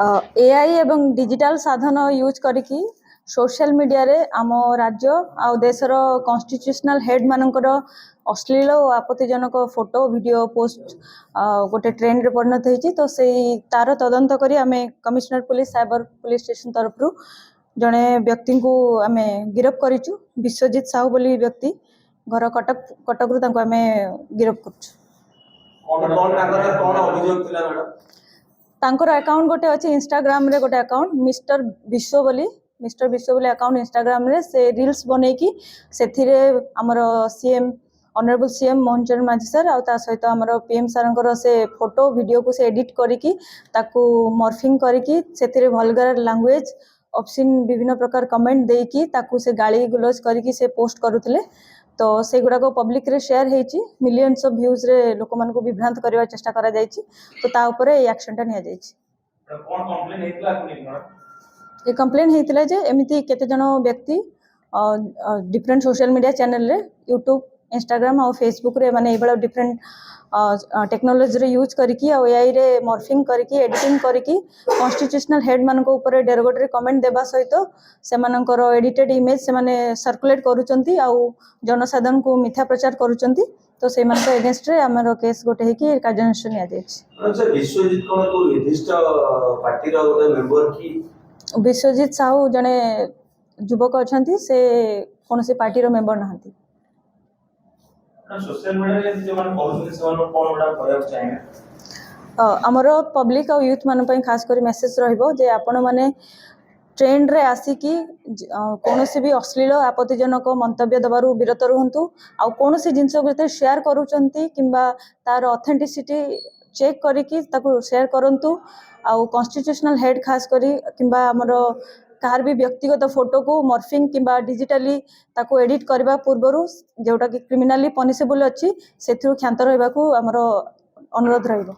AI एवं digital साधन use करिकी सोशल मीडिया रे आम राज्य आ देशर कॉन्स्टिट्यूशनल हेड मानकर अश्लील और आपत्तिजनक फोटो वीडियो पोस्ट गोटे ट्रेंड रे परिणत होती। तो से तार तदंत करी आमे commissioner police cyber police station तरफ जड़े व्यक्ति को आमे गिरफ करिचु। विश्वजीत साहू बोली व्यक्ति घर कटक कटक आमे गिरफ करछु। तांकर अकाउंट गोटे अच्छे इंस्टाग्राम रे गोटे अकाउंट मिस्टर विश्व बोली अकाउंट इंस्टाग्राम रे से रील्स बने की सेथिरे हमर सीएम ऑनरेबल सीएम मोहन चरण मांझी सर आ ता सहित हमर पीएम सर से फोटो वीडियो को से एडिट करिकी ताकू मॉर्फिंग करिकी सेथिरे वल्गर लैंग्वेज ऑप्शन विभिन्न प्रकार कमेंट देकी ताकू से गाली गुलज करिकी से पोस्ट करूथिले। तो से गुड़ा को पब्लिक रे शेयर हेची मिलियंस ऑफ व्यूज रे लोक मान को विभ्रांत करबा चेष्टा करा जायछि। तो ता ऊपर एक्शन टा निया जायछि। कोन कंप्लेन हेतला ये कंप्लेन हेतला जे एमिति केते जण व्यक्ति डिफरेंट सोशल मीडिया चैनल रे यूट्यूब इंस्टाग्राम और फेसबुक रे माने एबळ डिफरेंट टेक्नोलॉजी रे यूज करिकी आ एआई रे मॉर्फिंग करिकी एडिटिंग करिकी कॉन्स्टिट्यूशनल हेड मान को ऊपर डेरोगेटरी कमेंट देबा सहित से मानकर एडिटेड इमेज से माने सर्कुलेट करूचंती आ जनसाधारण को मिथ्या प्रचार करूचंती। तो से मान को अगेंस्ट रे हमरो केस गोटे हे कि कार्यानुष्ठान निया जायछि। अच्छा विश्वजीत कोन को निर्दिष्ट पार्टी रो गोटे मेंबर की विश्वजीत साहू जने युवक अछंती से कोनसी पार्टी रो मेंबर नहंती। सोशल मीडिया रे जे मान कहउछन से मान कोन बडा कहय चाहिए हमर पब्लिक और यूथ मान पई खास करी मेसेज रहइबो जे आपण माने ट्रेंड रे आसिकी कोनोसी भी अश्लील आपत्तिजनक मंतव्य दबारु विरत रहंतु आ कोनोसी जिंस गते शेयर करूचंती किंबा तार ऑथेंटिसिटी चेक करिकी ताकू शेयर करंतु आ कॉन्स्टिट्यूशनल हेड खास करी किंबा हमर कार भी व्यक्तिगत फोटो को मॉर्फिंग किंबा डिजिटली ताको एडिट करबा पूर्वरु जोटा कि क्रिमिनली पनिशेबल अछि सेथु क्षांत रहबाकू हमर अनुरोध रहइबो।